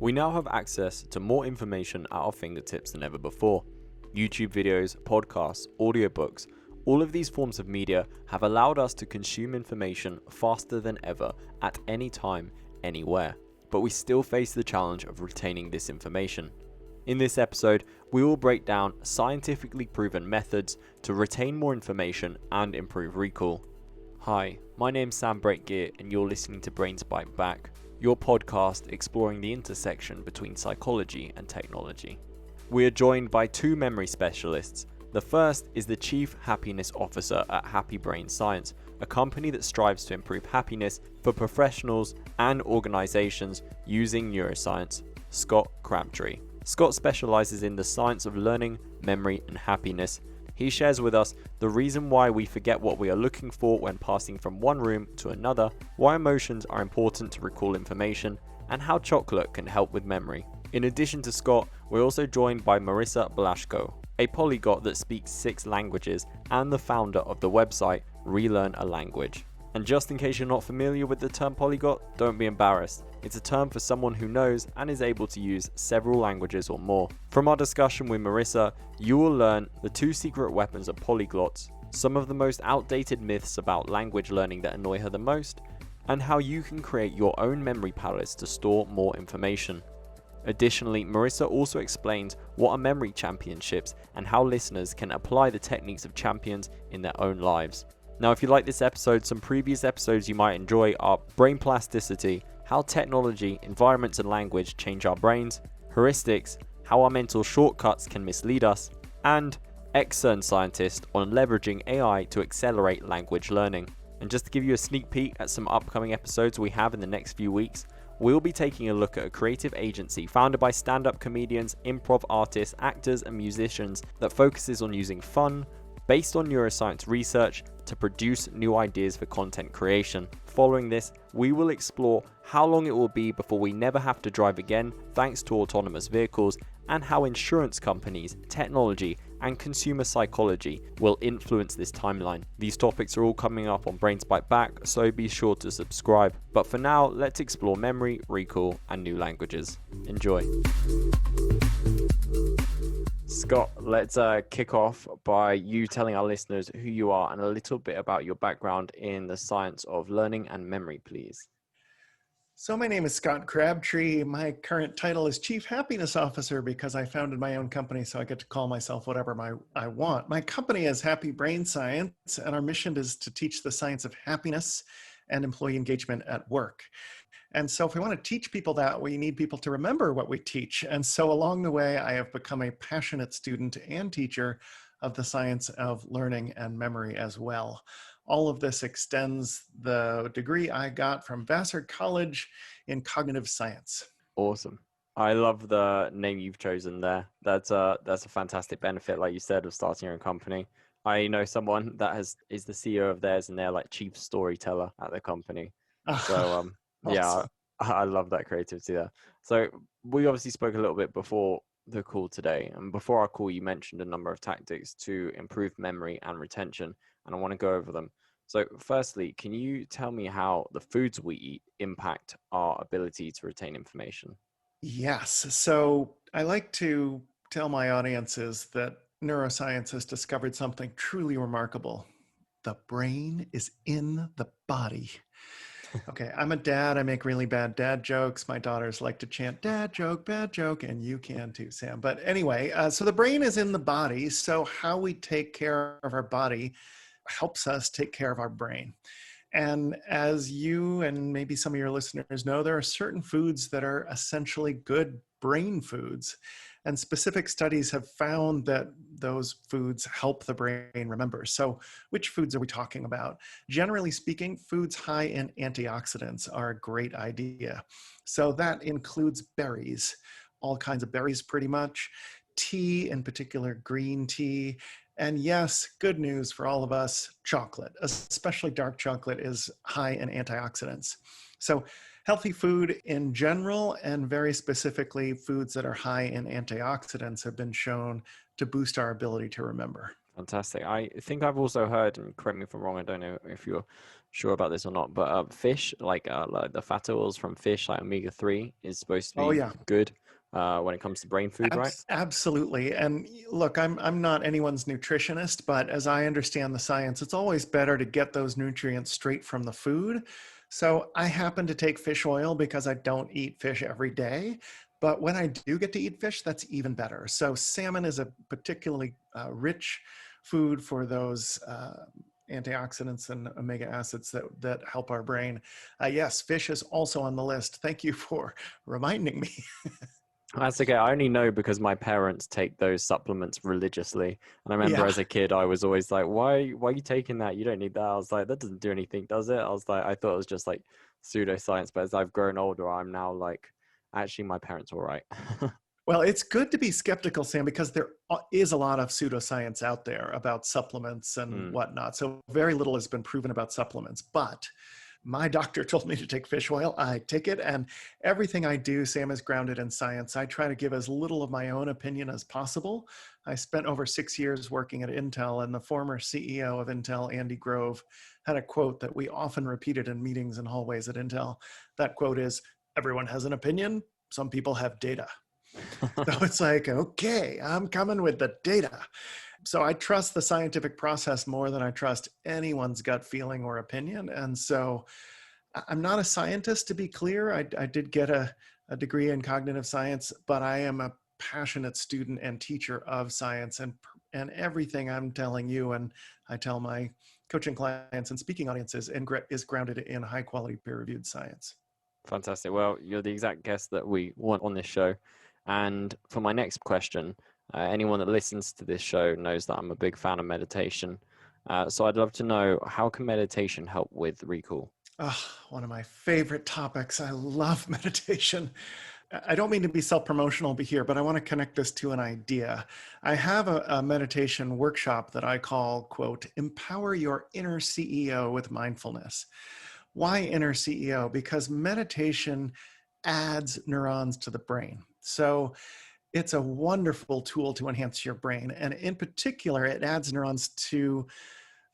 We now have access to more information at our fingertips than ever before. YouTube videos, podcasts, audiobooks, all of these forms of media have allowed us to consume information faster than ever at any time, anywhere. But we still face the challenge of retaining this information. In this episode, we will break down scientifically proven methods to retain more information and improve recall. Hi, my name's Sam Breakgear and you're listening to Brains Bite Back, your podcast exploring the intersection between psychology and technology. We are joined by two memory specialists. The first is the Chief Happiness Officer at Happy Brain Science, a company that strives to improve happiness for professionals and organizations using neuroscience, Scott Crabtree. Scott specializes in the science of learning, memory, and happiness. He shares with us the reason why we forget what we are looking for when passing from one room to another, why emotions are important to recall information, and how chocolate can help with memory. In addition to Scott, we're also joined by Marisa Blasco, a polyglot that speaks 6 languages and the founder of the website Relearn a Language. And just in case you're not familiar with the term polyglot, don't be embarrassed. It's a term for someone who knows and is able to use several languages or more. From our discussion with Marisa, you will learn the 2 secret weapons of polyglots, some of the most outdated myths about language learning that annoy her the most, and how you can create your own memory palace to store more information. Additionally, Marisa also explains what are memory championships and how listeners can apply the techniques of champions in their own lives. Now, if you like this episode, some previous episodes you might enjoy are brain plasticity, how technology, environments, and language change our brains, heuristics, how our mental shortcuts can mislead us, and ex-CERN scientist on leveraging AI to accelerate language learning. And just to give you a sneak peek at some upcoming episodes we have in the next few weeks, we'll be taking a look at a creative agency founded by stand-up comedians, improv artists, actors, and musicians that focuses on using fun, based on neuroscience research, to produce new ideas for content creation. Following this, we will explore how long it will be before we never have to drive again thanks to autonomous vehicles, and how insurance companies, technology, and consumer psychology will influence this timeline. These topics are all coming up on Brains Bite Back, so be sure to subscribe. But for now, let's explore memory, recall, and new languages. Enjoy. Scott, let's kick off by you telling our listeners who you are and a little bit about your background in the science of learning and memory, please. So my name is Scott Crabtree. My current title is Chief Happiness Officer because I founded my own company, so I get to call myself whatever I want. My company is Happy Brain Science, and our mission is to teach the science of happiness and employee engagement at work. And so if we want to teach people that, we need people to remember what we teach. And so along the way, I have become a passionate student and teacher of the science of learning and memory as well. All of this extends the degree I got from Vassar College in cognitive science. Awesome. I love the name you've chosen there. That's a fantastic benefit, like you said, of starting your own company. I know someone that is the CEO of theirs, and they're like chief storyteller at the company. So yeah, Awesome. I love that creativity there. So we obviously spoke a little bit before the call today, and before our call, you mentioned a number of tactics to improve memory and retention, and I want to go over them. So firstly, can you tell me how the foods we eat impact our ability to retain information? Yes. So I like to tell my audiences that neuroscience has discovered something truly remarkable. The brain is in the body. Okay, I'm a dad. I make really bad dad jokes. My daughters like to chant dad joke, bad joke, and you can too, Sam. But anyway, so the brain is in the body. So how we take care of our body helps us take care of our brain. And as you and maybe some of your listeners know, there are certain foods that are essentially good brain foods. And specific studies have found that those foods help the brain remember. So which foods are we talking about? Generally speaking, foods high in antioxidants are a great idea. So that includes berries, all kinds of berries pretty much, tea, in particular green tea, and yes, good news for all of us, chocolate, especially dark chocolate, is high in antioxidants. So healthy food in general, and very specifically foods that are high in antioxidants, have been shown to boost our ability to remember. Fantastic. I think I've also heard, and correct me if I'm wrong, I don't know if you're sure about this or not, but fish, like the fat oils from fish, like omega-3, is supposed to Oh be yeah. good when it comes to brain food, right? Absolutely. And look, I'm not anyone's nutritionist, but as I understand the science, it's always better to get those nutrients straight from the food. So I happen to take fish oil because I don't eat fish every day. But when I do get to eat fish, that's even better. So salmon is a particularly rich food for those antioxidants and omega acids that help our brain. Yes, fish is also on the list. Thank you for reminding me. That's okay. I only know because my parents take those supplements religiously. And I remember Yeah. as a kid, I was always like, why are you taking that? You don't need that. I was like, that doesn't do anything, does it? I was like, I thought it was just like pseudoscience. But as I've grown older, I'm now like, actually, my parents were right. Well, it's good to be skeptical, Sam, because there is a lot of pseudoscience out there about supplements and Mm, whatnot. So very little has been proven about supplements. But my doctor told me to take fish oil. I take it, and everything I do, Sam, is grounded in science. I try to give as little of my own opinion as possible. I spent over 6 years working at Intel, and the former CEO of Intel, Andy Grove, had a quote that we often repeated in meetings and hallways at Intel. That quote is, "Everyone has an opinion. Some people have data." So it's like, okay, I'm coming with the data. So I trust the scientific process more than I trust anyone's gut feeling or opinion. And so I'm not a scientist, to be clear. I did get a degree in cognitive science, but I am a passionate student and teacher of science. And everything I'm telling you and I tell my coaching clients and speaking audiences is grounded in high quality peer reviewed science. Fantastic. Well, you're the exact guest that we want on this show. And for my next question, anyone that listens to this show knows that I'm a big fan of meditation. So I'd love to know, how can meditation help with recall? Oh, one of my favorite topics. I love meditation. I don't mean to be self promotional here, but I want to connect this to an idea. I have a meditation workshop that I call, quote, Empower Your Inner CEO with Mindfulness. Why inner CEO? Because meditation adds neurons to the brain. So it's a wonderful tool to enhance your brain. And in particular, it adds neurons to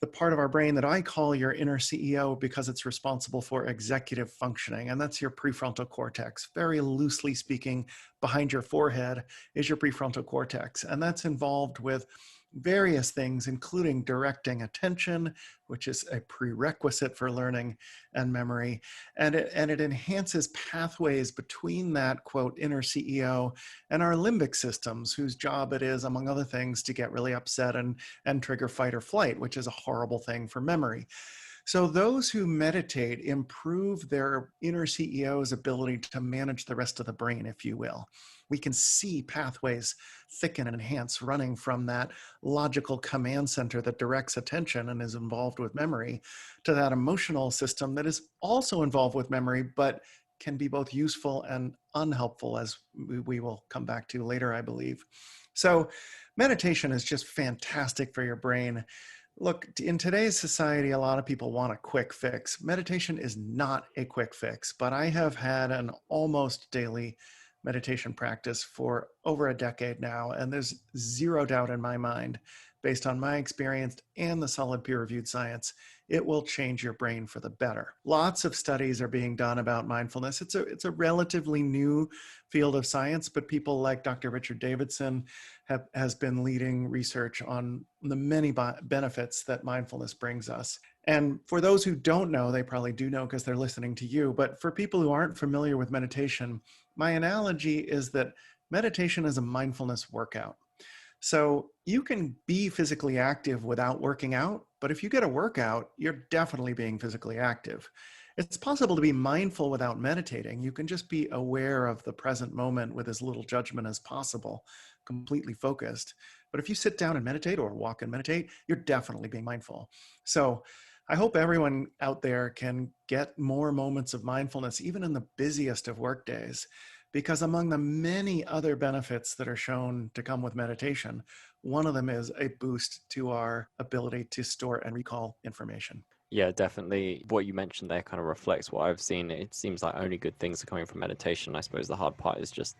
the part of our brain that I call your inner CEO because it's responsible for executive functioning. And that's your prefrontal cortex. Very loosely speaking, behind your forehead is your prefrontal cortex. And that's involved with various things, including directing attention, which is a prerequisite for learning and memory. And it enhances pathways between that, quote, inner CEO and our limbic systems, whose job it is, among other things, to get really upset and trigger fight or flight, which is a horrible thing for memory. So those who meditate improve their inner CEO's ability to manage the rest of the brain, if you will. We can see pathways thicken and enhance running from that logical command center that directs attention and is involved with memory to that emotional system that is also involved with memory, but can be both useful and unhelpful, as we will come back to later, I believe. So meditation is just fantastic for your brain. Look, in today's society, a lot of people want a quick fix. Meditation is not a quick fix, but I have had an almost daily meditation practice for over a decade now, and there's zero doubt in my mind, based on my experience and the solid peer-reviewed science, it will change your brain for the better. Lots of studies are being done about mindfulness. It's a relatively new field of science, but people like Dr. Richard Davidson has been leading research on the many benefits that mindfulness brings us. And for those who don't know, they probably do know because they're listening to you, but for people who aren't familiar with meditation, my analogy is that meditation is a mindfulness workout. So you can be physically active without working out, but if you get a workout, you're definitely being physically active. It's possible to be mindful without meditating. You can just be aware of the present moment with as little judgment as possible, completely focused. But if you sit down and meditate or walk and meditate, you're definitely being mindful. So I hope everyone out there can get more moments of mindfulness, even in the busiest of work days, because among the many other benefits that are shown to come with meditation, one of them is a boost to our ability to store and recall information. Yeah, definitely. What you mentioned there kind of reflects what I've seen. It seems like only good things are coming from meditation. I suppose the hard part is just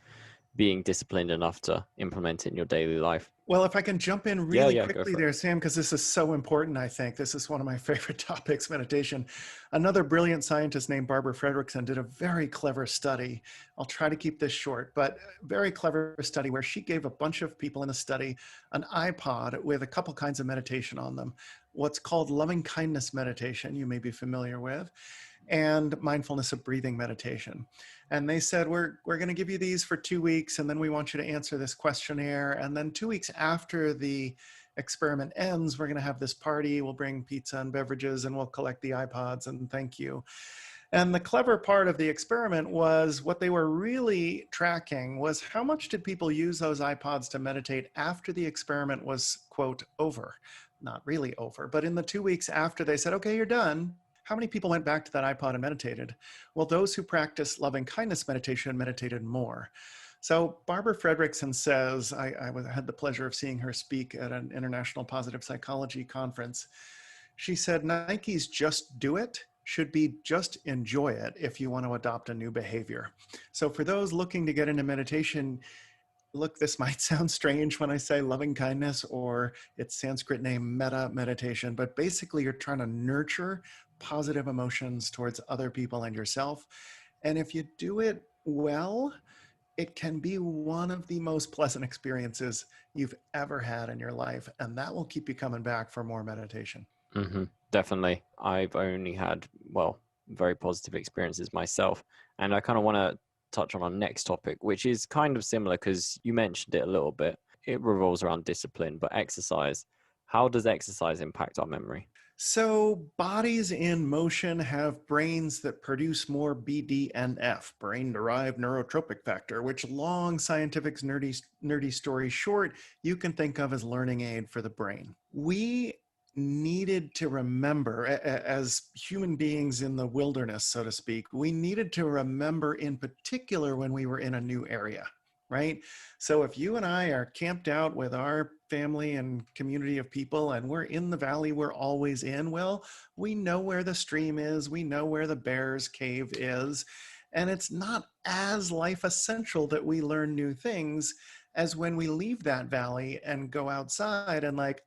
being disciplined enough to implement it in your daily life. Well, if I can jump in Yeah, really yeah, go quickly for it. there, Sam, because this is so important, I think. This is one of my favorite topics, meditation. Another brilliant scientist named Barbara Fredrickson did a very clever study. I'll try to keep this short, but very clever study where she gave a bunch of people in a study an iPod with a couple kinds of meditation on them. What's called loving kindness meditation, you may be familiar with, and mindfulness of breathing meditation. And they said, we're going to give you these for 2 weeks, and then we want you to answer this questionnaire. And then 2 weeks after the experiment ends, we're going to have this party. We'll bring pizza and beverages, and we'll collect the iPods and thank you. And the clever part of the experiment was what they were really tracking was how much did people use those iPods to meditate after the experiment was, quote, over. Not really over, but in the 2 weeks after they said, okay, you're done, how many people went back to that iPod and meditated? Well, those who practiced loving kindness meditation meditated more. So Barbara Fredrickson says, I had the pleasure of seeing her speak at an international positive psychology conference. She said, Nike's just do it should be just enjoy it if you want to adopt a new behavior. So for those looking to get into meditation, look, this might sound strange when I say loving kindness or its Sanskrit name, metta meditation, but basically you're trying to nurture positive emotions towards other people and yourself. And if you do it well, it can be one of the most pleasant experiences you've ever had in your life. And that will keep you coming back for more meditation. Definitely. I've only had, well, very positive experiences myself. And I kind of want to touch on our next topic, which is kind of similar because you mentioned it a little bit. It revolves around discipline, but exercise. How does exercise impact our memory? So bodies in motion have brains that produce more BDNF, brain-derived neurotropic factor, which long scientific nerdy story short, you can think of as learning aid for the brain. We needed to remember, as human beings in the wilderness, so to speak, we needed to remember in particular when we were in a new area, right? So if you and I are camped out with our family and community of people and we're in the valley we're always in, well, we know where the stream is, we know where the bear's cave is, and it's not as life essential that we learn new things as when we leave that valley and go outside and like,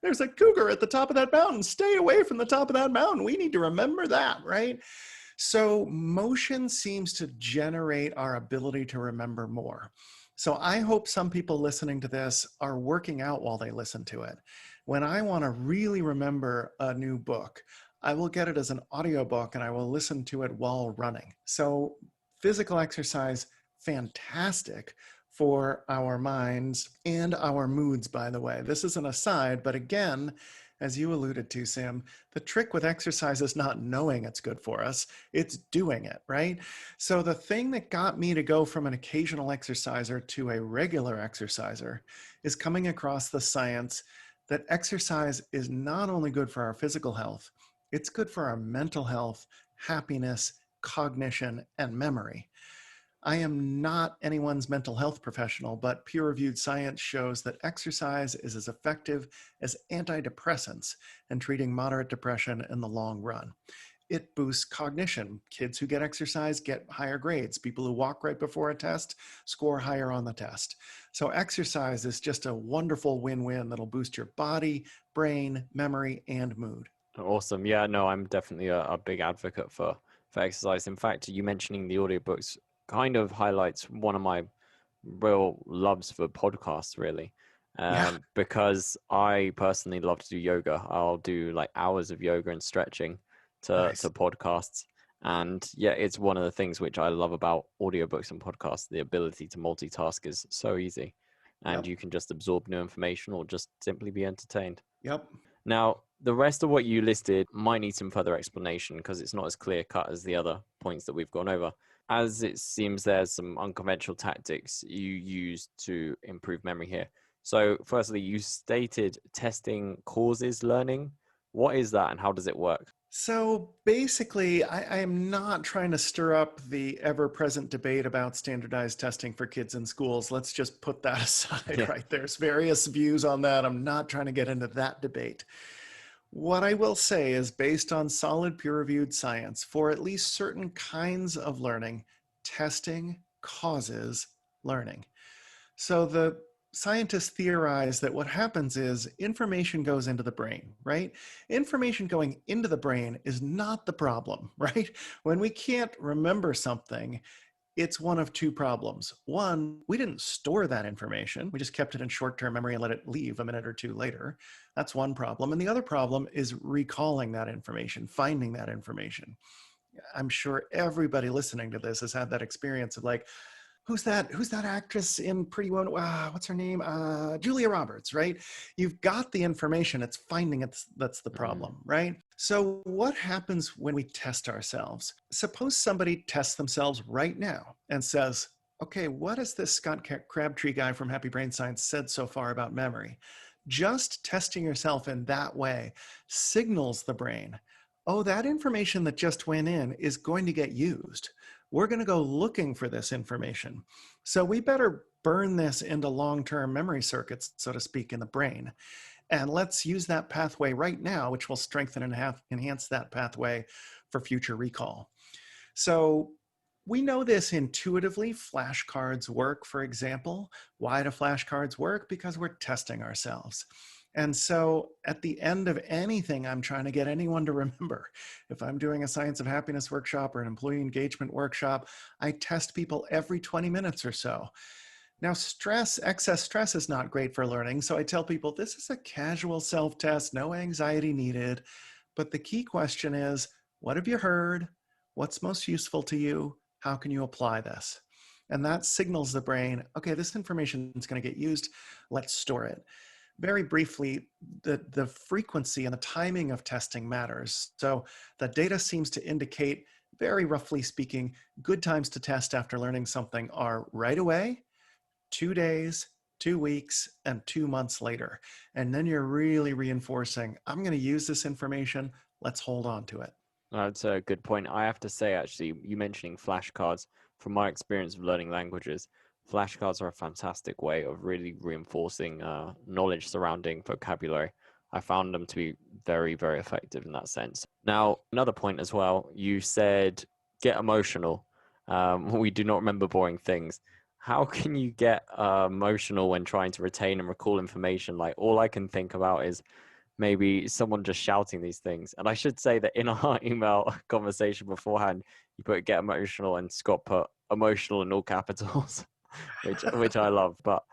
there's a cougar at the top of that mountain, stay away from the top of that mountain, we need to remember that, right? So motion seems to generate our ability to remember more. So I hope some people listening to this are working out while they listen to it. When I want to really remember a new book, I will get it as an audiobook and I will listen to it while running. So physical exercise, fantastic for our minds and our moods, by the way. This is an aside, but again, as you alluded to, Sam, the trick with exercise is not knowing it's good for us, it's doing it, right? So the thing that got me to go from an occasional exerciser to a regular exerciser is coming across the science that exercise is not only good for our physical health, it's good for our mental health, happiness, cognition, and memory. I am not anyone's mental health professional, but peer-reviewed science shows that exercise is as effective as antidepressants in treating moderate depression in the long run. It boosts cognition. Kids who get exercise get higher grades. People who walk right before a test score higher on the test. So exercise is just a wonderful win-win that'll boost your body, brain, memory, and mood. Awesome. Yeah, no, I'm definitely a big advocate for exercise. In fact, you mentioning the audiobooks kind of highlights one of my real loves for podcasts, really. Yeah, Because I personally love to do yoga. I'll do like hours of yoga and stretching to nice. podcasts. And yeah, it's one of the things which I love about audiobooks and podcasts. The ability to multitask is so easy. And Yep, you can just absorb new information or just simply be entertained. yep. Now, the rest of what you listed might need some further explanation because it's not as clear cut as the other points that we've gone over. As it seems there's some unconventional tactics you use to improve memory here. So, firstly, you stated testing causes learning. What is that and how does it work? So basically, I am not trying to stir up the ever-present debate about standardized testing for kids in schools. Let's just put that aside, Yeah. right? There's various views on that. I'm not trying to get into that debate. What I will say is based on solid peer-reviewed science, for at least certain kinds of learning, testing causes learning. So the scientists theorize that what happens is information goes into the brain, right? Information going into the brain is not the problem, right? When we can't remember something, it's one of two problems. One, we didn't store that information. We just kept it in short-term memory and let it leave a minute or two later. That's one problem. And the other problem is recalling that information, finding that information. I'm sure everybody listening to this has had that experience of like, who's that actress in Pretty Woman? What's her name? Julia Roberts, right? You've got the information, it's finding it that's the problem, right? So what happens when we test ourselves? Suppose somebody tests themselves right now and says, okay, what has this Scott Crabtree guy from Happy Brain Science said so far about memory? Just testing yourself in that way signals the brain, oh, that information that just went in is going to get used. We're going to go looking for this information. So we better burn this into long-term memory circuits, so to speak, in the brain. And let's use that pathway right now, which will strengthen and enhance that pathway for future recall. So we know this intuitively. Flashcards work, for example. Why do flashcards work? Because we're testing ourselves. And so at the end of anything I'm trying to get anyone to remember, if I'm doing a Science of Happiness workshop or an employee engagement workshop, I test people every 20 minutes or so. Now, excess stress is not great for learning. So I tell people this is a casual self-test, no anxiety needed. But the key question is, what have you heard? What's most useful to you? How can you apply this? And that signals the brain, okay, this information is going to get used. Let's store it. Very briefly, the frequency and the timing of testing matters. So the data seems to indicate, very roughly speaking, good times to test after learning something are right away, 2 days, 2 weeks, and 2 months later. And then you're really reinforcing, I'm going to use this information. Let's hold on to it. That's a good point. I have to say, actually, you mentioning flashcards, from my experience of learning languages, flashcards are a fantastic way of really reinforcing knowledge surrounding vocabulary. I found them to be very, very effective in that sense. Now, another point as well, you said get emotional. We do not remember boring things. How can you get emotional when trying to retain and recall information? Like, all I can think about is maybe someone just shouting these things. And I should say that in our email conversation beforehand, you put get emotional and Scott put emotional in all capitals, which I love. But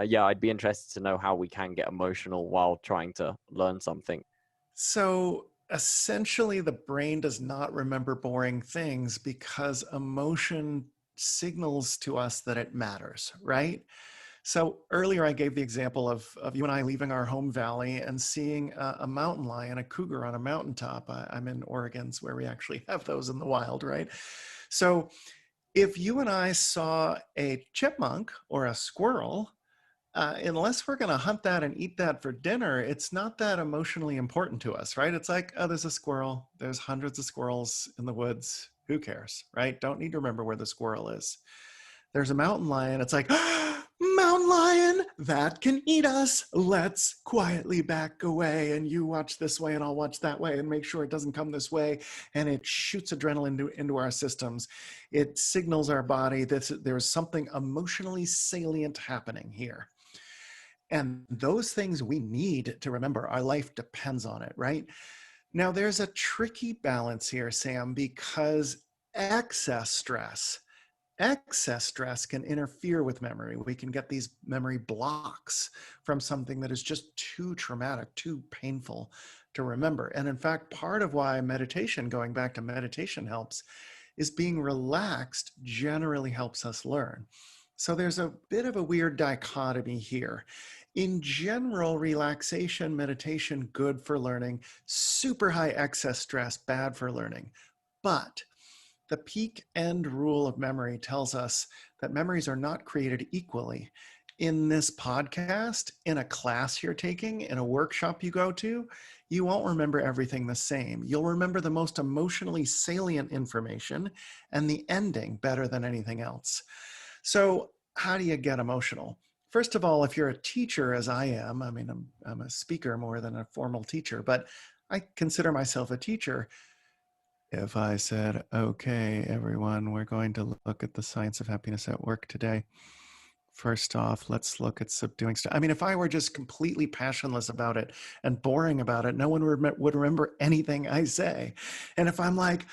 yeah, I'd be interested to know how we can get emotional while trying to learn something. So essentially, the brain does not remember boring things because emotion signals to us that it matters, right? So earlier I gave the example of you and I leaving our home valley and seeing a mountain lion, a cougar on a mountaintop. I'm in Oregon, where we actually have those in the wild, right? So if you and I saw a chipmunk or a squirrel, unless we're going to hunt that and eat that for dinner, it's not that emotionally important to us, right? It's like, oh, there's a squirrel. There's hundreds of squirrels in the woods. Who cares, right? Don't need to remember where the squirrel is. There's a mountain lion. It's like, mountain lion, that can eat us. Let's quietly back away. And you watch this way and I'll watch that way and make sure it doesn't come this way. And it shoots adrenaline into our systems. It signals our body that there's something emotionally salient happening here. And those things we need to remember. Our life depends on it, right? Now, there's a tricky balance here, Sam, because excess stress can interfere with memory. We can get these memory blocks from something that is just too traumatic, too painful to remember. And in fact, part of why meditation, going back to meditation, helps is being relaxed generally helps us learn. So there's a bit of a weird dichotomy here. In general, relaxation, meditation, good for learning. Super high excess stress, bad for learning. But the peak end rule of memory tells us that memories are not created equally. In this podcast, in a class you're taking, in a workshop you go to, you won't remember everything the same. You'll remember the most emotionally salient information and the ending better than anything else. So how do you get emotional? First of all, if you're a teacher, as I am, I mean, I'm a speaker more than a formal teacher, but I consider myself a teacher. If I said, okay, everyone, we're going to look at the science of happiness at work today. First off, let's look at subduing stuff. I mean, if I were just completely passionless about it and boring about it, no one would remember anything I say. And if I'm like,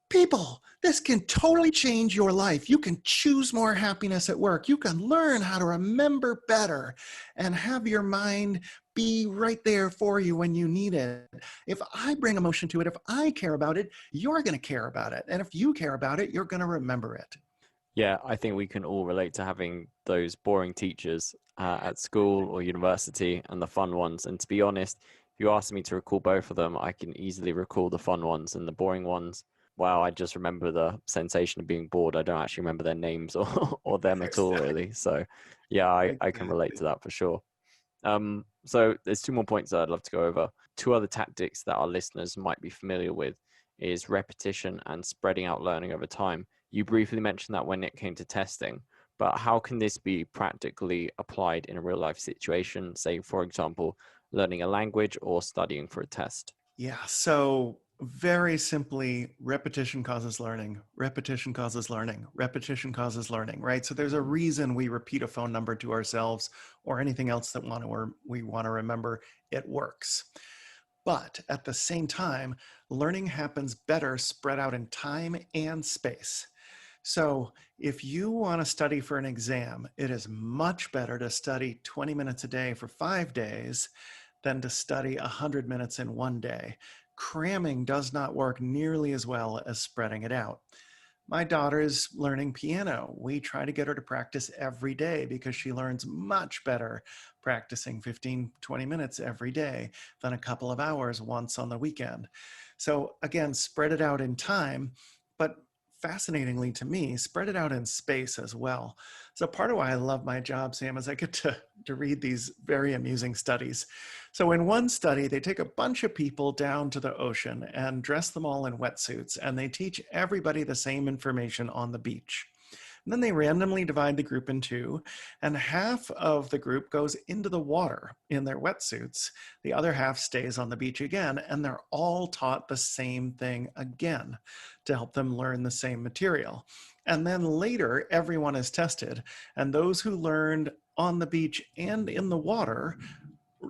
people, this can totally change your life. You can choose more happiness at work. You can learn how to remember better and have your mind be right there for you when you need it. If I bring emotion to it, if I care about it, you're going to care about it. And if you care about it, you're going to remember it. Yeah, I think we can all relate to having those boring teachers at school or university and the fun ones. And to be honest, if you ask me to recall both of them, I can easily recall the fun ones, and the boring ones. Wow, I just remember the sensation of being bored. I don't actually remember their names or them at all, Exactly. really. So, yeah, I can relate to that for sure. So there's two more points that I'd love to go over. Two other tactics that our listeners might be familiar with is repetition and spreading out learning over time. You briefly mentioned that when it came to testing, but how can this be practically applied in a real life situation? Say, for example, learning a language or studying for a test. Yeah. So, very simply, repetition causes learning. Repetition causes learning. Repetition causes learning, right? So, there's a reason we repeat a phone number to ourselves or anything else that we want to remember. It works. But at the same time, learning happens better spread out in time and space. So, if you want to study for an exam, it is much better to study 20 minutes a day for 5 days than to study 100 minutes in one day. Cramming does not work nearly as well as spreading it out. My daughter is learning piano. We try to get her to practice every day because she learns much better practicing 15, 20 minutes every day than a couple of hours once on the weekend. So, again, spread it out in time, but fascinatingly to me, spread it out in space as well. So, part of why I love my job, Sam, is I get to read these very amusing studies. So, in one study, they take a bunch of people down to the ocean and dress them all in wetsuits, and they teach everybody the same information on the beach. And then they randomly divide the group in two, and half of the group goes into the water in their wetsuits. The other half stays on the beach again, and they're all taught the same thing again to help them learn the same material. And then later, everyone is tested, and those who learned on the beach and in the water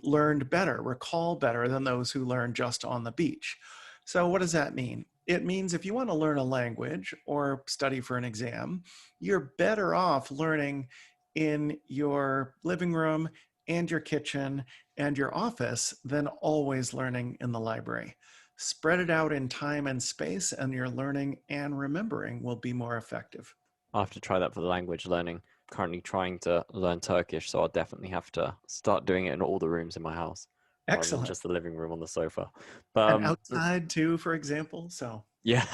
learned better, recall better than those who learned just on the beach. So, what does that mean? It means if you want to learn a language or study for an exam, you're better off learning in your living room and your kitchen and your office than always learning in the library. Spread it out in time and space, and your learning and remembering will be more effective. I'll have to try that for the language learning. Currently trying to learn Turkish, so I'll definitely have to start doing it in all the rooms in my house rather than Excellent. just the living room on the sofa. But And outside too, for example. So, yeah,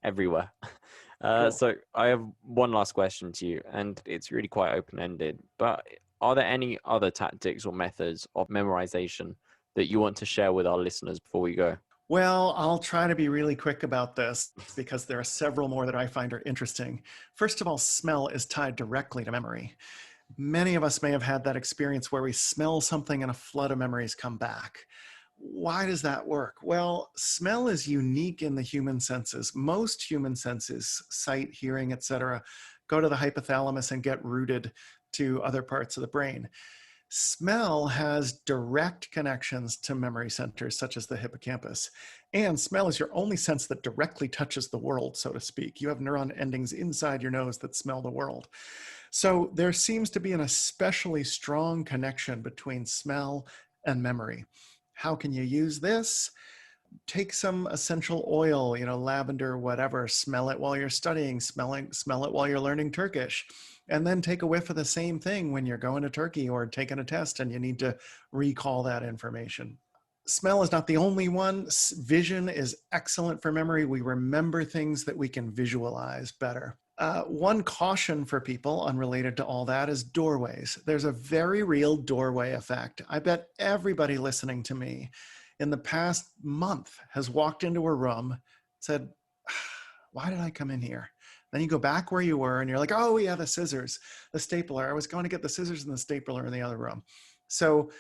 everywhere. cool. So I have one last question to you, and it's really quite open-ended. But are there any other tactics or methods of memorization that you want to share with our listeners before we go? Well, I'll try to be really quick about this because there are several more that I find are interesting. First of all, smell is tied directly to memory. Many of us may have had that experience where we smell something and a flood of memories come back. Why does that work? Well, smell is unique in the human senses. Most human senses, sight, hearing, etc., go to the hypothalamus and get routed to other parts of the brain. Smell has direct connections to memory centers such as the hippocampus. And smell is your only sense that directly touches the world, so to speak. You have neuron endings inside your nose that smell the world. So there seems to be an especially strong connection between smell and memory. How can you use this? Take some essential oil, lavender, whatever, smell it while you're studying, smell it while you're learning Turkish. And then take a whiff of the same thing when you're going to Turkey or taking a test and you need to recall that information. Smell is not the only one. Vision is excellent for memory. We remember things that we can visualize better. One caution for people unrelated to all that is doorways. There's a very real doorway effect. I bet everybody listening to me in the past month has walked into a room, said, why did I come in here? Then you go back where you were and you're like, oh yeah, the scissors, the stapler. I was going to get the scissors and the stapler in the other room. So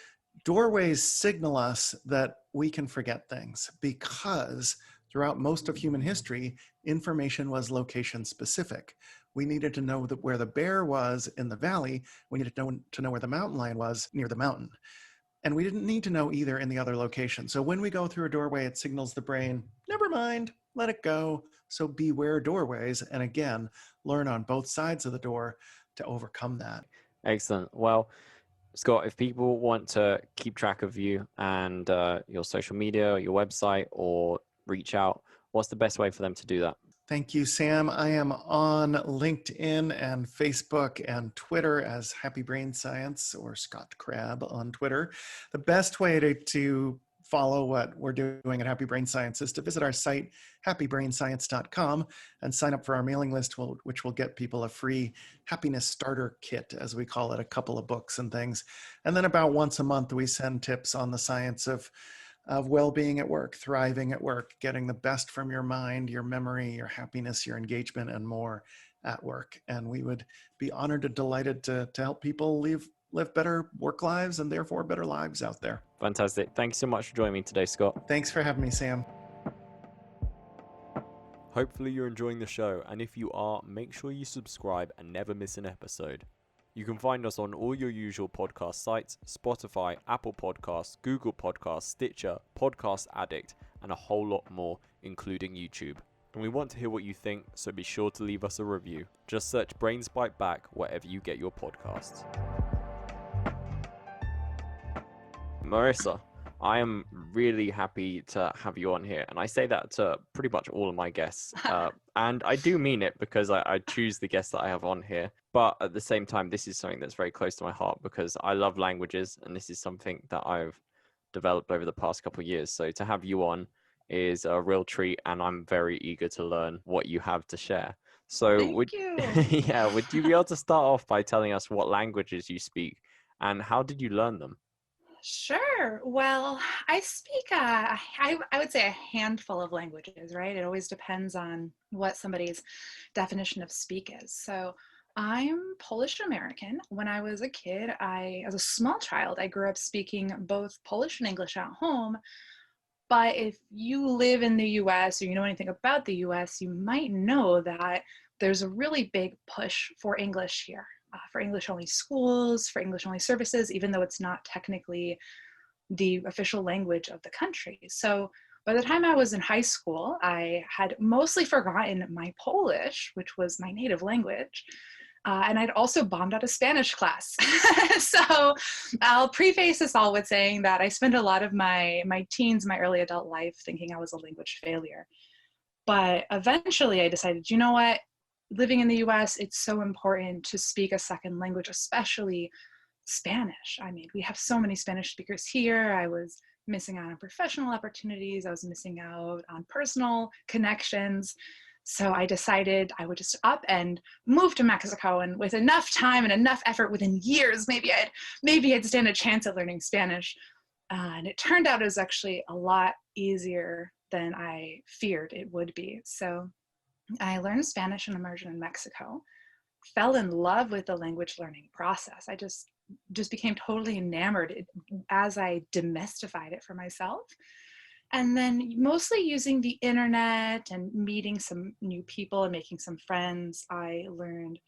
doorways signal us that we can forget things because throughout most of human history, information was location specific. We needed to know where the bear was in the valley. We needed to know where the mountain lion was near the mountain. And we didn't need to know either in the other location. So when we go through a doorway, it signals the brain, never mind, let it go. So beware doorways. And again, learn on both sides of the door to overcome that. Excellent. Well, Scott, if people want to keep track of you and your social media, your website, or reach out, what's the best way for them to do that? Thank you, Sam. I am on LinkedIn and Facebook and Twitter as Happy Brain Science, or Scott Crab on Twitter. The best way to follow what we're doing at Happy Brain Science is to visit our site, happybrainscience.com, and sign up for our mailing list, which will get people a free happiness starter kit, as we call it, a couple of books and things. And then about once a month, we send tips on the science of well-being at work, thriving at work, getting the best from your mind, your memory, your happiness, your engagement, and more at work. And we would be honored and delighted to help people live better work lives and therefore better lives out there. Fantastic. Thank you so much for joining me today, Scott. Thanks for having me, Sam. Hopefully you're enjoying the show, and if you are, make sure you subscribe and never miss an episode. You can find us on all your usual podcast sites: Spotify, Apple Podcasts, Google Podcasts, Stitcher, Podcast Addict, and a whole lot more, including YouTube. And we want to hear what you think, so be sure to leave us a review. Just search Brains Bite Back wherever you get your podcasts. Marisa, I am really happy to have you on here, and I say that to pretty much all of my guests, and I do mean it, because I choose the guests that I have on here. But at the same time, this is something that's very close to my heart, because I love languages, and this is something that I've developed over the past couple of years. So to have you on is a real treat, and I'm very eager to learn what you have to share. So Thank you. yeah, would you be able to start off by telling us what languages you speak and how did you learn them? Sure. Well, I speak, I would say, a handful of languages, right? It always depends on what somebody's definition of speak is. So I'm Polish American. When I was a kid, as a small child, I grew up speaking both Polish and English at home. But if you live in the US or you know anything about the US, you might know that there's a really big push for English here. For English only schools, for English only services, even though it's not technically the official language of the country. So by the time I was in high school, I had mostly forgotten my Polish, which was my native language. And I'd also bombed out of Spanish class. So I'll preface this all with saying that I spent a lot of my teens, my early adult life, thinking I was a language failure. But eventually I decided, you know what? Living in the US, it's so important to speak a second language, especially Spanish. I mean, we have so many Spanish speakers here. I was missing out on professional opportunities. I was missing out on personal connections. So I decided I would just up and move to Mexico, and with enough time and enough effort, within years, maybe I'd stand a chance at learning Spanish. And it turned out it was actually a lot easier than I feared it would be. So I learned Spanish in immersion in Mexico, fell in love with the language learning process. I just became totally enamored as I demystified it for myself. And then mostly using the internet and meeting some new people and making some friends, I learned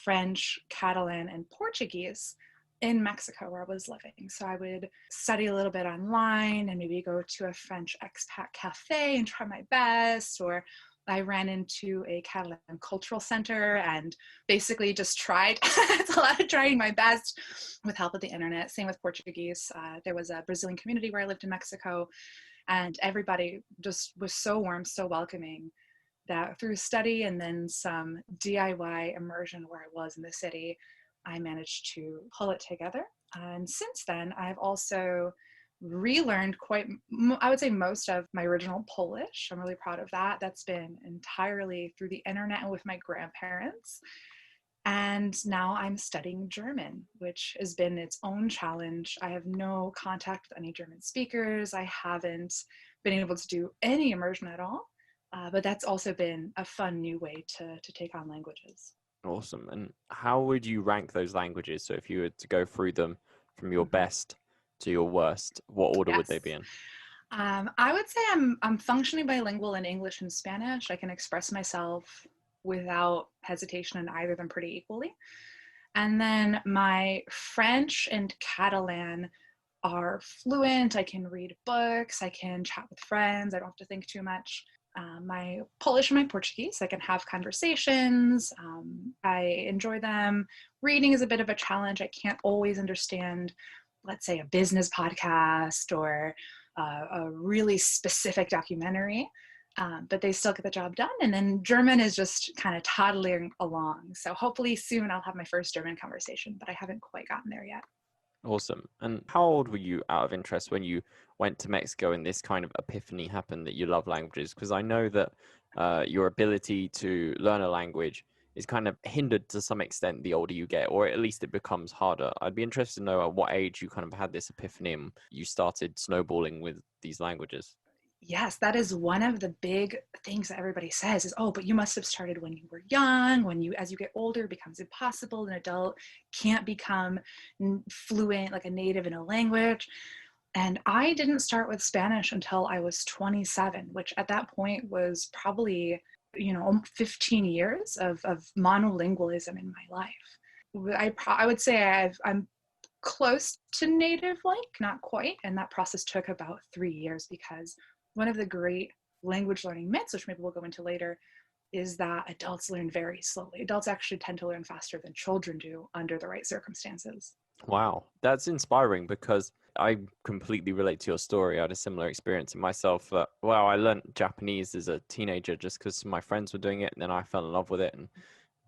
French, Catalan, and Portuguese in Mexico where I was living. So I would study a little bit online and maybe go to a French expat cafe and try my best, or I ran into a Catalan cultural center and basically just tried. It's a lot of trying my best with help of the internet. Same with Portuguese. There was a Brazilian community where I lived in Mexico, and everybody just was so warm, so welcoming, that through study and then some DIY immersion where I was in the city, I managed to pull it together. And since then, I've also relearned I would say, most of my original Polish. I'm really proud of that. That's been entirely through the internet and with my grandparents. And now I'm studying German, which has been its own challenge. I have no contact with any German speakers. I haven't been able to do any immersion at all. But that's also been a fun new way to take on languages. Awesome. And how would you rank those languages? So if you were to go through them from your best to your worst, what order would they be in? I would say I'm functionally bilingual in English and Spanish. I can express myself without hesitation in either of them pretty equally. And then my French and Catalan are fluent. I can read books, I can chat with friends, I don't have to think too much. My Polish and my Portuguese, I can have conversations. I enjoy them. Reading is a bit of a challenge. I can't always understand, let's say, a business podcast or a really specific documentary, but they still get the job done. And then German is just kind of toddling along. So hopefully soon I'll have my first German conversation, but I haven't quite gotten there yet. Awesome. And how old were you, out of interest, when you went to Mexico and this kind of epiphany happened that you love languages? Because I know that your ability to learn a language is kind of hindered to some extent the older you get, or at least it becomes harder. I'd be interested to know at what age you kind of had this epiphany and you started snowballing with these languages. Yes, that is one of the big things that everybody says is, oh, but you must have started when you were young. As you get older, it becomes impossible. An adult can't become fluent, like a native in a language. And I didn't start with Spanish until I was 27, which at that point was probably, 15 years of monolingualism in my life. I would say I'm close to native, like not quite. And that process took about 3 years, because one of the great language learning myths, which maybe we'll go into later, is that adults learn very slowly. Adults actually tend to learn faster than children do under the right circumstances. Wow, that's inspiring because I completely relate to your story. I had a similar experience in myself. I learned Japanese as a teenager just because my friends were doing it, and then I fell in love with it and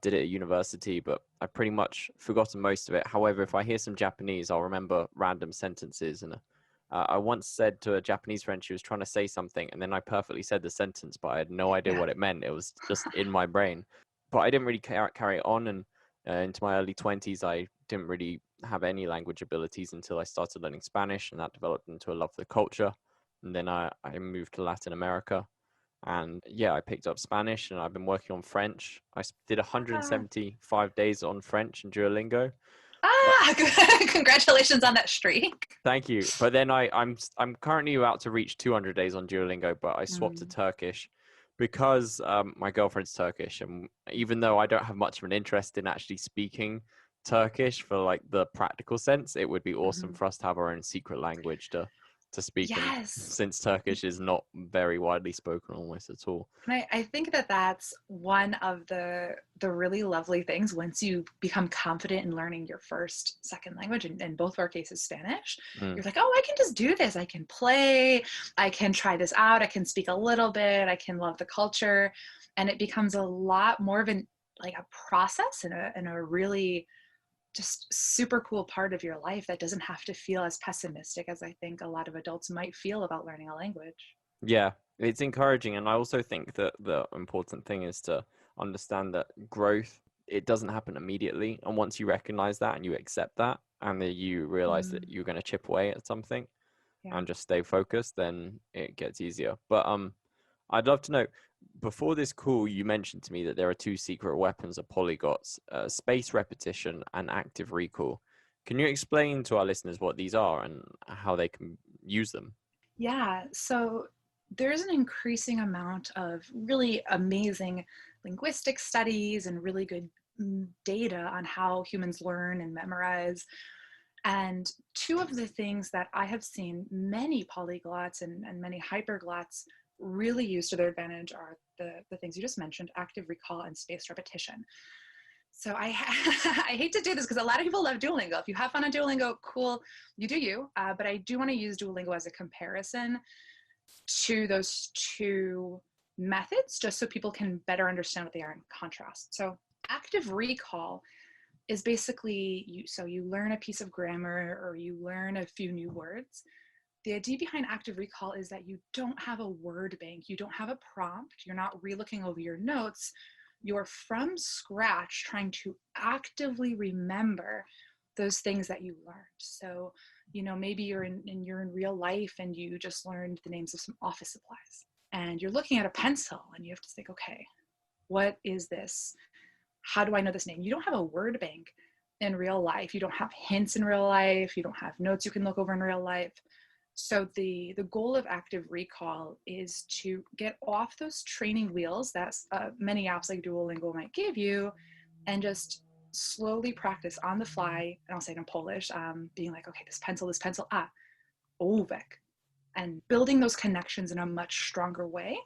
did it at university, but I pretty much forgotten most of it. However, if I hear some Japanese, I'll remember random sentences. And I once said to a Japanese friend, she was trying to say something, and then I perfectly said the sentence, but I had no idea what it meant. It was just in my brain. But I didn't really carry it on. And into my early 20s, I didn't really have any language abilities until I started learning Spanish, and that developed into a love for the culture. And then I moved to Latin America. And yeah, I picked up Spanish and I've been working on French. I did 175 days on French in Duolingo. Congratulations on that streak. Thank you. But then I'm currently about to reach 200 days on Duolingo, but I swapped to Turkish because my girlfriend's Turkish. And even though I don't have much of an interest in actually speaking Turkish for like the practical sense, it would be awesome for us to have our own secret language to speak. Yes. And since Turkish is not very widely spoken almost at all. And I think that that's one of the really lovely things once you become confident in learning your second language, and in both of our cases Spanish. You're like, oh, I can just do this. I can play, I can try this out, I can speak a little bit, I can love the culture. And it becomes a lot more of a process and a really just super cool part of your life that doesn't have to feel as pessimistic as I think a lot of adults might feel about learning a language. Yeah, it's encouraging. And I also think that the important thing is to understand that growth, it doesn't happen immediately. And once you recognize that and you accept that, and then you realize that you're going to chip away at something and just stay focused, then it gets easier. But I'd love to know, before this call, you mentioned to me that there are two secret weapons of polyglots, space repetition and active recall. Can you explain to our listeners what these are and how they can use them? Yeah, so there's an increasing amount of really amazing linguistic studies and really good data on how humans learn and memorize. And two of the things that I have seen many polyglots and many hyperglots really use to their advantage are the things you just mentioned, active recall and spaced repetition. So I hate to do this because a lot of people love Duolingo. If you have fun on Duolingo, cool, you do you. But I do want to use Duolingo as a comparison to those two methods, just so people can better understand what they are in contrast. So active recall is basically you learn a piece of grammar or you learn a few new words. The idea behind active recall is that you don't have a word bank, you don't have a prompt, you're not re-looking over your notes, you're from scratch trying to actively remember those things that you learned. So, maybe you're in real life and you just learned the names of some office supplies and you're looking at a pencil and you have to think, okay, what is this? How do I know this name? You don't have a word bank in real life. You don't have hints in real life. You don't have notes you can look over in real life. So the goal of active recall is to get off those training wheels that many apps like Duolingo might give you, and just slowly practice on the fly. And I'll say it in Polish, being like, okay, this pencil, ołówek, and building those connections in a much stronger way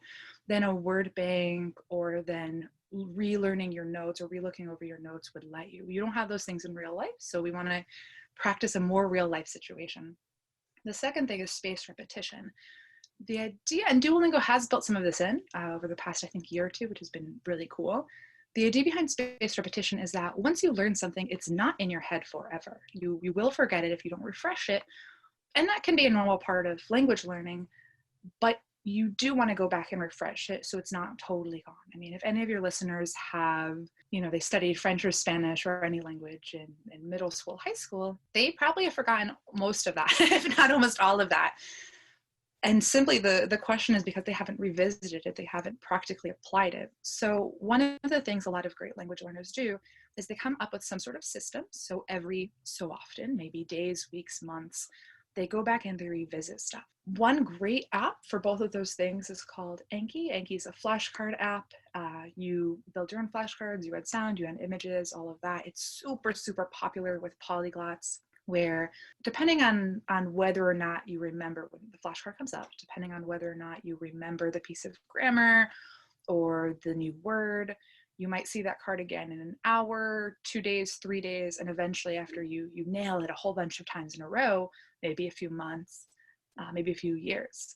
than a word bank or than relearning your notes or relooking over your notes would let you. You don't have those things in real life, so we want to practice a more real life situation. The second thing is spaced repetition. The idea, and Duolingo has built some of this in over the past, I think, year or two, which has been really cool. The idea behind spaced repetition is that once you learn something, it's not in your head forever. You will forget it if you don't refresh it. And that can be a normal part of language learning, but you do want to go back and refresh it so it's not totally gone. I mean, if any of your listeners have, they studied French or Spanish or any language in middle school, high school, they probably have forgotten most of that, if not almost all of that. And simply the question is because they haven't revisited it, they haven't practically applied it. So one of the things a lot of great language learners do is they come up with some sort of system. So every so often, maybe days, weeks, months, they go back and they revisit stuff. One great app for both of those things is called Anki. Anki is a flashcard app. You build your own flashcards, you add sound, you add images, all of that. It's super, super popular with polyglots, where depending on whether or not you remember when the flashcard comes up, depending on whether or not you remember the piece of grammar or the new word, you might see that card again in an hour, 2 days, 3 days, and eventually after you nail it a whole bunch of times in a row, maybe a few months, maybe a few years.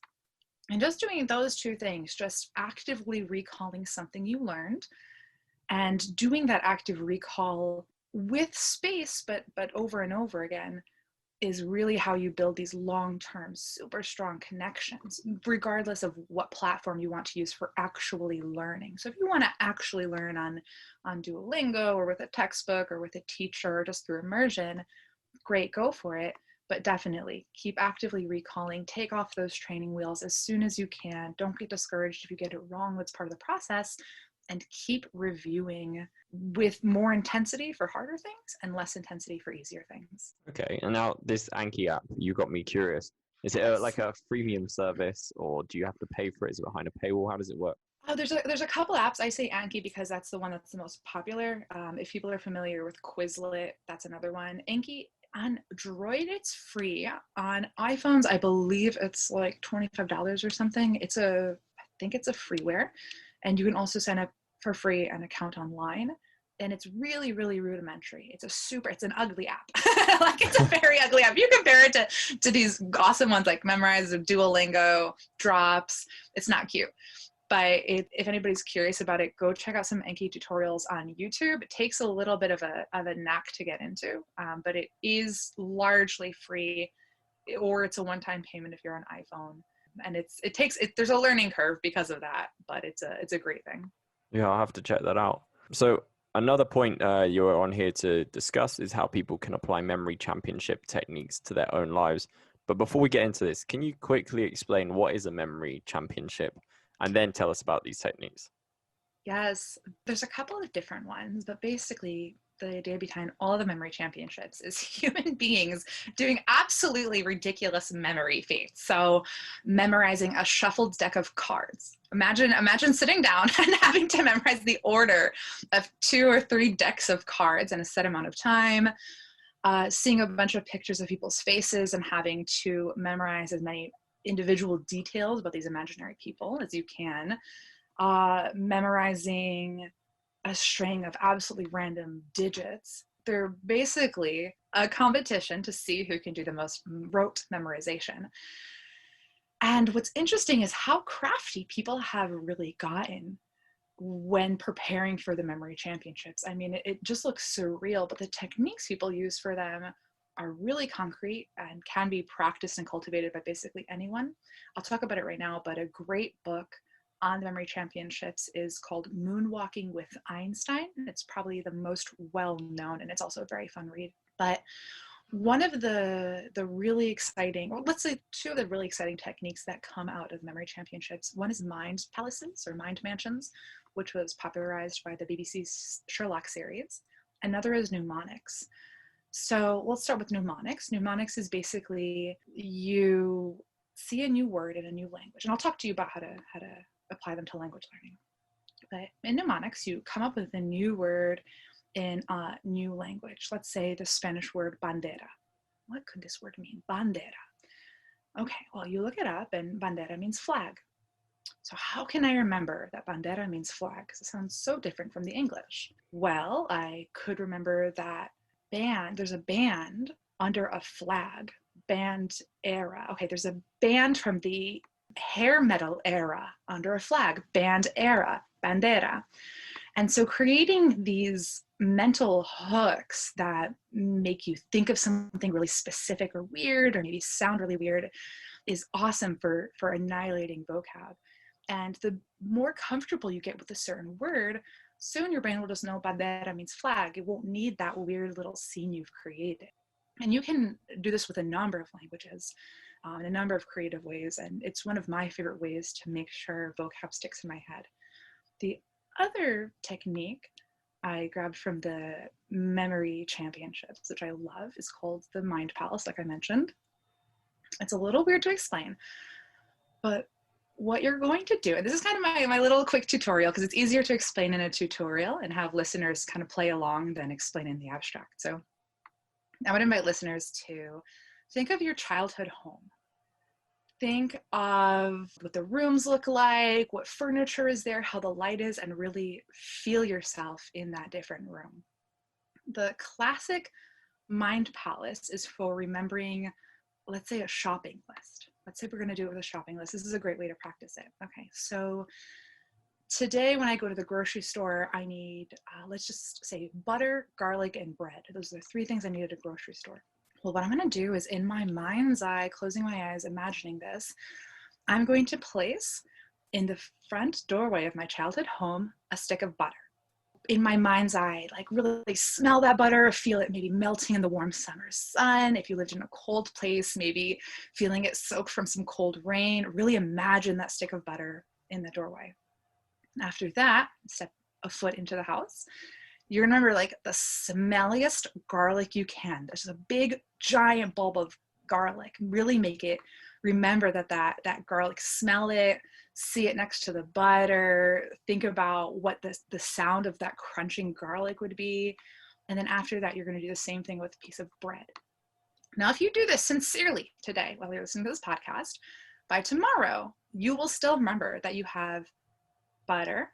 And just doing those two things, just actively recalling something you learned and doing that active recall with space, but over and over again, is really how you build these long-term, super strong connections, regardless of what platform you want to use for actually learning. So if you want to actually learn on Duolingo or with a textbook or with a teacher or just through immersion, great, go for it. But definitely keep actively recalling, take off those training wheels as soon as you can. Don't get discouraged if you get it wrong. That's part of the process. And keep reviewing with more intensity for harder things and less intensity for easier things. Okay, and now this Anki app, you got me curious. Is it Yes. like a freemium service, or do you have to pay for it? Is it behind a paywall? How does it work? Oh, there's a couple apps. I say Anki because that's the one that's the most popular. If people are familiar with Quizlet, that's another one. Anki on Android, it's free. On iPhones, I believe it's like $25 or something. I think it's a freeware, and you can also sign up for free an account online. And it's really, really rudimentary. It's an ugly app. Like, it's a very ugly app. You compare it to these awesome ones like Memrise or Duolingo, Drops. It's not cute. But if anybody's curious about it, go check out some Anki tutorials on YouTube. It takes a little bit of a knack to get into, but it is largely free, or it's a one-time payment if you're on iPhone. And there's a learning curve because of that, but it's a great thing. Yeah, I'll have to check that out. So another point you're on here to discuss is how people can apply memory championship techniques to their own lives. But before we get into this, can you quickly explain what is a memory championship and then tell us about these techniques? Yes, there's a couple of different ones, but basically the idea behind all the memory championships is human beings doing absolutely ridiculous memory feats. So memorizing a shuffled deck of cards. Imagine sitting down and having to memorize the order of 2 or 3 decks of cards in a set amount of time, seeing a bunch of pictures of people's faces and having to memorize as many individual details about these imaginary people as you can, memorizing a string of absolutely random digits. They're basically a competition to see who can do the most rote memorization. And what's interesting is how crafty people have really gotten when preparing for the memory championships. I mean, it just looks surreal, but the techniques people use for them are really concrete and can be practiced and cultivated by basically anyone. I'll talk about it right now, but a great book on the memory championships is called Moonwalking with Einstein. It's probably the most well-known, and it's also a very fun read. But one of the really exciting, or let's say 2 of the really exciting techniques that come out of memory championships, one is mind palaces or mind mansions, which was popularized by the BBC's Sherlock series. Another is mnemonics. So let's start with mnemonics. Mnemonics is basically you see a new word in a new language. And I'll talk to you about how to apply them to language learning. But in mnemonics, you come up with a new word in a new language. Let's say the Spanish word bandera. What could this word mean? Bandera. Okay, well, you look it up and bandera means flag. So how can I remember that bandera means flag? Because it sounds so different from the English. Well, I could remember that there's a band under a flag, band era. Okay, there's a band from the hair metal era under a flag, band era, bandera. And so creating these mental hooks that make you think of something really specific or weird, or maybe sound really weird, is awesome for annihilating vocab. And the more comfortable you get with a certain word, soon your brain will just know bandera means flag. It won't need that weird little scene you've created. And you can do this with a number of languages, in a number of creative ways. And it's one of my favorite ways to make sure vocab sticks in my head. The other technique I grabbed from the memory championships, which I love, is called the mind palace, like I mentioned. It's a little weird to explain, but what you're going to do, and this is kind of my little quick tutorial, because it's easier to explain in a tutorial and have listeners kind of play along than explain in the abstract. So I would invite listeners to think of your childhood home. Think of what the rooms look like, what furniture is there, how the light is, and really feel yourself in that different room. The classic mind palace is for remembering, let's say, a shopping list. Let's say we're going to do it with a shopping list. This is a great way to practice it. Okay, so today when I go to the grocery store, I need, let's just say, butter, garlic, and bread. Those are the three things I need at a grocery store. Well, what I'm going to do is, in my mind's eye, closing my eyes, imagining this, I'm going to place in the front doorway of my childhood home a stick of butter. In my mind's eye, like really smell that butter, feel it maybe melting in the warm summer sun. If you lived in a cold place, maybe feeling it soak from some cold rain. Really imagine that stick of butter in the doorway. After that, step a foot into the house. You remember like the smelliest garlic you can. There's a big giant bulb of garlic. Really make it remember that garlic, smell it, see it next to the butter, think about what the sound of that crunching garlic would be. And then after that, you're going to do the same thing with a piece of bread. Now, if you do this sincerely today while you're listening to this podcast, by tomorrow, you will still remember that you have butter,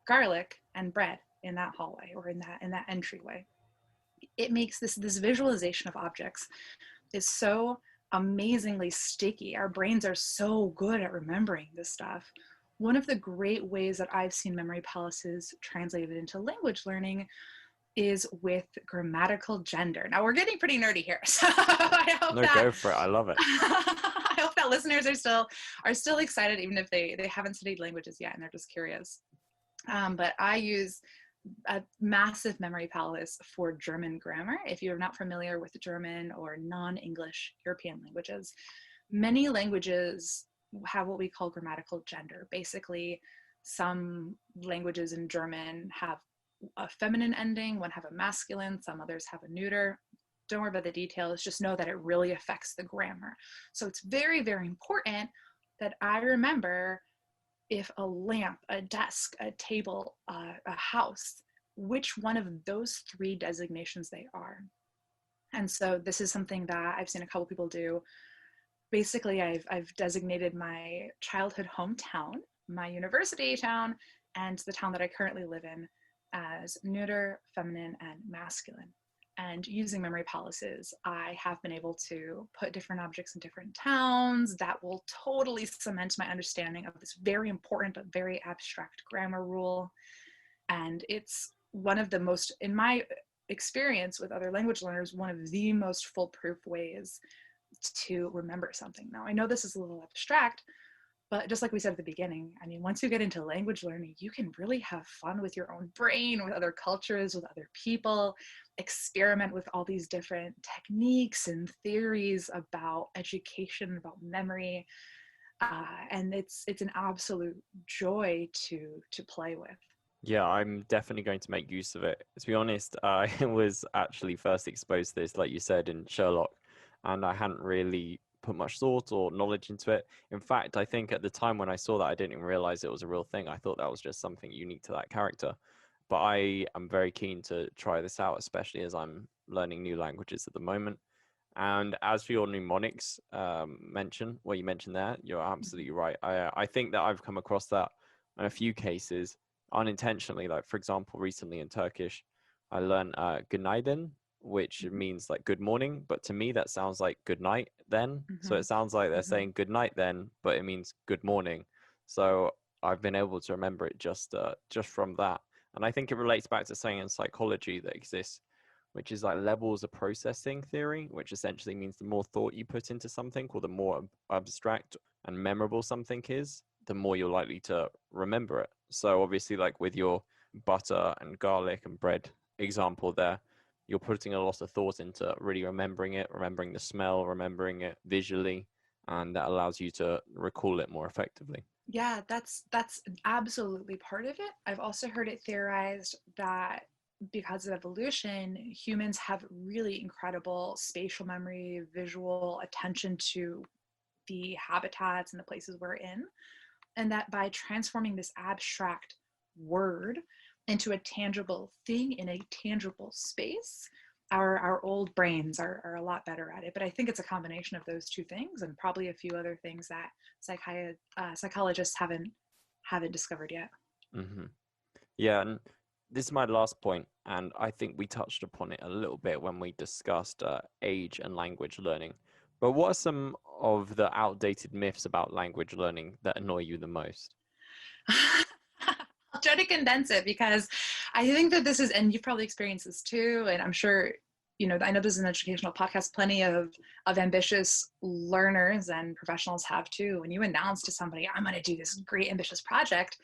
garlic, and bread in that hallway or in that entryway. It makes this visualization of objects is so amazingly sticky. Our brains are so good at remembering this stuff. One of the great ways that I've seen memory palaces translated into language learning is with grammatical gender. Now we're getting pretty nerdy here, so I hope go for it. I love it. I hope that listeners are still excited, even if they haven't studied languages yet and they're just curious. But I use a massive memory palace for German grammar. If you're not familiar with German or non-English European languages, many languages have what we call grammatical gender. Basically, some languages in German have a feminine ending, one have a masculine, some others have a neuter. Don't worry about the details, just know that it really affects the grammar. So it's very, very important that I remember if a lamp, a desk, a table, a house, which one of those three designations they are. And so this is something that I've seen a couple people do. Basically, I've designated my childhood hometown, my university town, and the town that I currently live in as neuter, feminine, and masculine. And using memory palaces, I have been able to put different objects in different towns that will totally cement my understanding of this very important but very abstract grammar rule. And it's one of the most, in my experience with other language learners, one of the most foolproof ways to remember something. Now, I know this is a little abstract, but just like we said at the beginning, I mean, once you get into language learning, you can really have fun with your own brain, with other cultures, with other people, experiment with all these different techniques and theories about education, about memory. And it's an absolute joy to play with. Yeah, I'm definitely going to make use of it. To be honest, I was actually first exposed to this, like you said, in Sherlock, and I hadn't really put much thought or knowledge into it. In fact, I think at the time when I saw that, I didn't even realize it was a real thing. I thought that was just something unique to that character. But I am very keen to try this out, especially as I'm learning new languages at the moment. And as for your mnemonics you mentioned there, you're absolutely right. I think that I've come across that in a few cases unintentionally. Like, for example, recently in Turkish, I learned günaydin, which Mhm. means like good morning, but to me that sounds like good night then. So Mhm. it sounds like they're Mhm. saying good night then, but it means good morning. So I've been able to remember it just from that. And I think it relates back to something in psychology that exists, which is like levels of processing theory, which essentially means the more thought you put into something, or the more abstract and memorable something is, the more you're likely to remember it. So obviously, like with your butter and garlic and bread example there, you're putting a lot of thought into really remembering it, remembering the smell, remembering it visually, and that allows you to recall it more effectively. Yeah, that's absolutely part of it. I've also heard it theorized that because of evolution, humans have really incredible spatial memory, visual attention to the habitats and the places we're in, and that by transforming this abstract word into a tangible thing in a tangible space, our old brains are a lot better at it. But I think it's a combination of those two things and probably a few other things that psychologists haven't discovered yet. Hmm. Yeah, and this is my last point, and I think we touched upon it a little bit when we discussed age and language learning. But what are some of the outdated myths about language learning that annoy you the most? I'll try to condense it because I think that this is, and you've probably experienced this too, and I'm sure, I know this is an educational podcast. Plenty of ambitious learners and professionals have too. When you announce to somebody, "I'm going to do this great ambitious project,"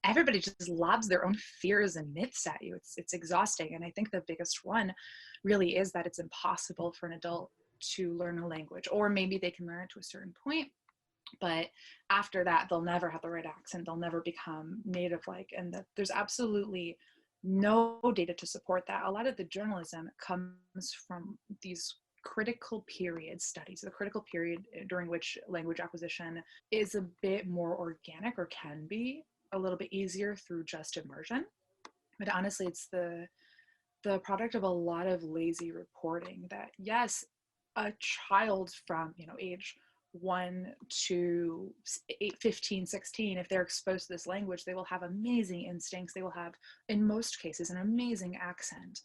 everybody just lobs their own fears and myths at you. It's exhausting, and I think the biggest one really is that it's impossible for an adult to learn a language, or maybe they can learn it to a certain point, but after that they'll never have the right accent, they'll never become native like, and that there's absolutely no data to support that. A lot of the journalism comes from these critical period studies, the critical period during which language acquisition is a bit more organic, or can be a little bit easier through just immersion. But honestly, it's the product of a lot of lazy reporting. That yes, a child from age 1 to 8, 15, 16, if they're exposed to this language, they will have amazing instincts, they will have, in most cases, an amazing accent,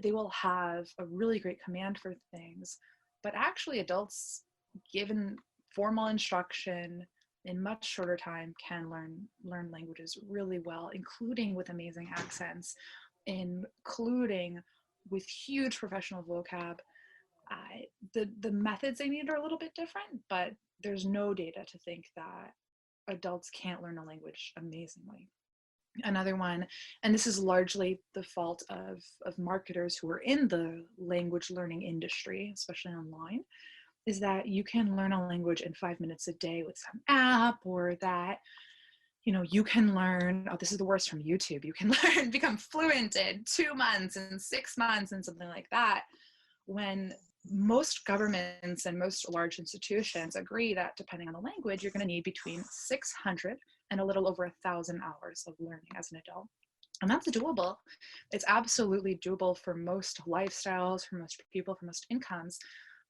they will have a really great command for things. But actually, adults, given formal instruction in much shorter time, can learn languages really well, including with amazing accents, including with huge professional vocab. The methods they need are a little bit different, but there's no data to think that adults can't learn a language amazingly. Another one, and this is largely the fault of marketers who are in the language learning industry, especially online, is that you can learn a language in 5 minutes a day with some app, or that you can learn, oh, this is the worst, from YouTube, you can learn, become fluent in 2 months and 6 months and something like that, when most governments and most large institutions agree that depending on the language, you're going to need between 600 and a little over 1,000 hours of learning as an adult. And that's doable. It's absolutely doable for most lifestyles, for most people, for most incomes.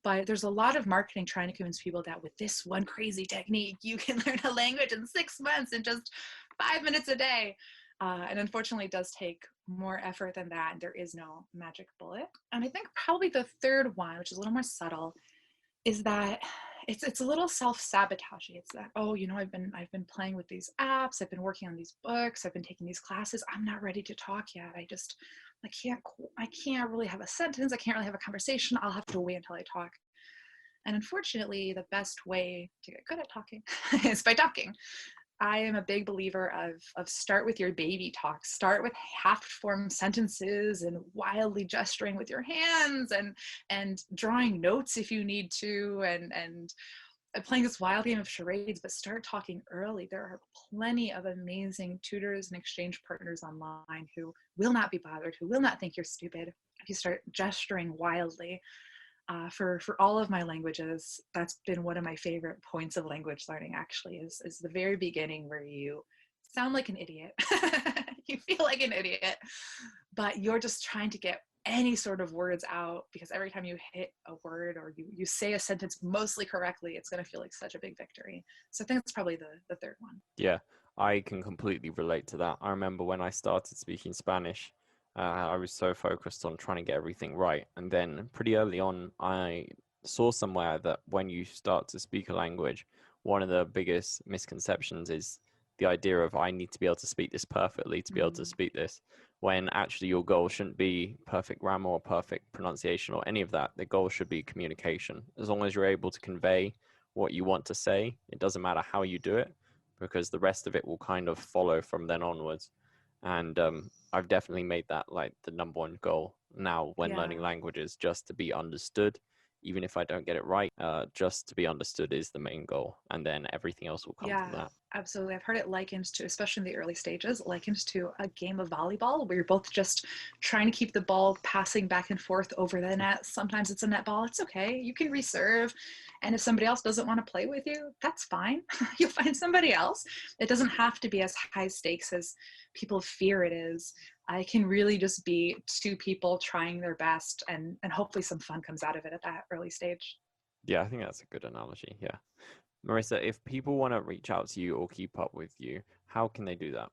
But there's a lot of marketing trying to convince people that with this one crazy technique, you can learn a language in 6 months in just 5 minutes a day. And unfortunately, it does take more effort than that. And there is no magic bullet. And I think probably the third one, which is a little more subtle, is that it's a little self-sabotaging. It's that, oh, I've been playing with these apps, I've been working on these books, I've been taking these classes, I'm not ready to talk yet. I can't really have a sentence, I can't really have a conversation, I'll have to wait until I talk. And unfortunately, the best way to get good at talking is by talking. I am a big believer of start with your baby talk. Start with half-formed sentences and wildly gesturing with your hands, and drawing notes if you need to, and playing this wild game of charades, but start talking early. There are plenty of amazing tutors and exchange partners online who will not be bothered, who will not think you're stupid if you start gesturing wildly. For all of my languages, that's been one of my favorite points of language learning, actually, is the very beginning, where you sound like an idiot. You feel like an idiot, but you're just trying to get any sort of words out, because every time you hit a word or you say a sentence mostly correctly, it's going to feel like such a big victory. So I think that's probably the third one. Yeah, I can completely relate to that. I remember when I started speaking Spanish, I was so focused on trying to get everything right. And then pretty early on, I saw somewhere that when you start to speak a language, one of the biggest misconceptions is the idea of I need to be able to speak this perfectly to be able to speak this, when actually your goal shouldn't be perfect grammar or perfect pronunciation or any of that. The goal should be communication. As long as you're able to convey what you want to say, it doesn't matter how you do it, because the rest of it will kind of follow from then onwards. And I've definitely made that like the number one goal now when learning languages, just to be understood. Even if I don't get it right, just to be understood is the main goal. And then everything else will come from that. Absolutely. I've heard it likened to, especially in the early stages, likened to a game of volleyball where you're both just trying to keep the ball passing back and forth over the net. Sometimes it's a net ball. It's okay. You can reserve. And if somebody else doesn't want to play with you, that's fine. You'll find somebody else. It doesn't have to be as high stakes as people fear it is. I can really just be two people trying their best, and hopefully some fun comes out of it at that early stage. Yeah, I think that's a good analogy. Yeah. Marisa, if people want to reach out to you or keep up with you, how can they do that?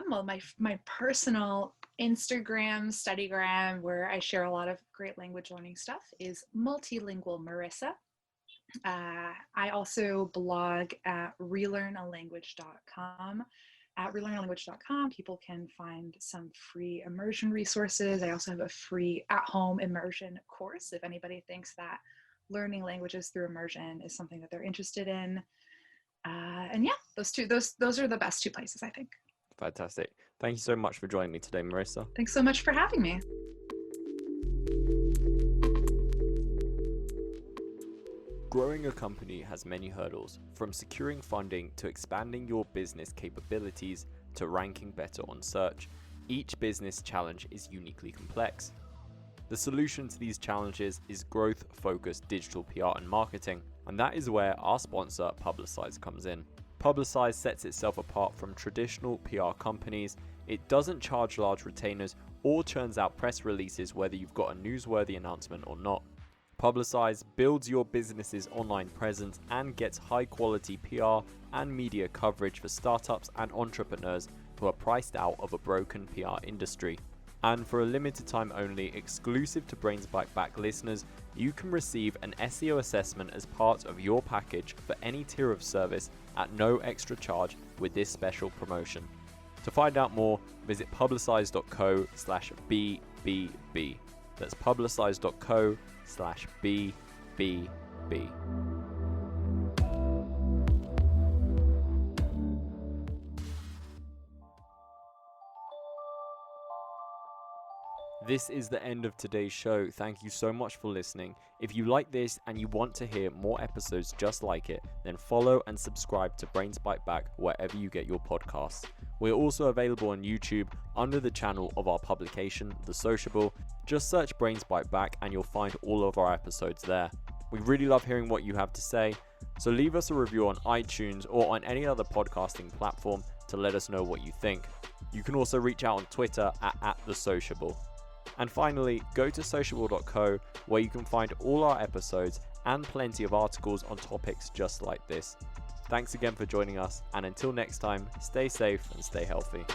Well, my personal Instagram, Studygram, where I share a lot of great language learning stuff, is Multilingual Marisa. I also blog at relearnalanguage.com. At relearnalanguage.com, people can find some free immersion resources. I also have a free at-home immersion course if anybody thinks that learning languages through immersion is something that they're interested in. And yeah, those are the best two places, I think. Fantastic. Thank you so much for joining me today, Marisa. Thanks so much for having me. Growing a company has many hurdles, from securing funding to expanding your business capabilities to ranking better on search. Each business challenge is uniquely complex. The solution to these challenges is growth-focused digital PR and marketing, and that is where our sponsor, Publicize, comes in. Publicize sets itself apart from traditional PR companies. It doesn't charge large retainers or churns out press releases whether you've got a newsworthy announcement or not. Publicize builds your business's online presence and gets high-quality PR and media coverage for startups and entrepreneurs who are priced out of a broken PR industry. And for a limited time only, exclusive to Brains Bite Back listeners, you can receive an SEO assessment as part of your package for any tier of service at no extra charge with this special promotion. To find out more, visit publicize.co/BBB. That's publicize.co/BBB. This is the end of today's show. Thank you so much for listening. If you like this and you want to hear more episodes just like it, then follow and subscribe to Brains Bite Back wherever you get your podcasts. We're also available on YouTube under the channel of our publication, The Sociable. Just search Brains Bite Back and you'll find all of our episodes there. We really love hearing what you have to say, so leave us a review on iTunes or on any other podcasting platform to let us know what you think. You can also reach out on Twitter at The Sociable. And finally, go to sociable.co where you can find all our episodes and plenty of articles on topics just like this. Thanks again for joining us, and until next time, stay safe and stay healthy.